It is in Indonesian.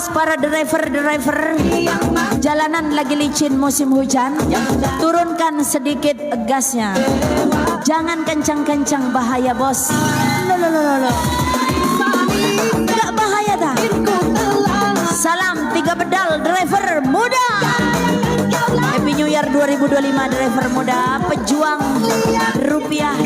Awas para driver-driver, jalanan lagi licin musim hujan. Turunkan sedikit gasnya. Jangan kencang-kencang, bahaya bos. Loh. Gak bahaya dah. Salam 3 pedal driver muda. Happy New Year 2025 driver muda, pejuang rupiah.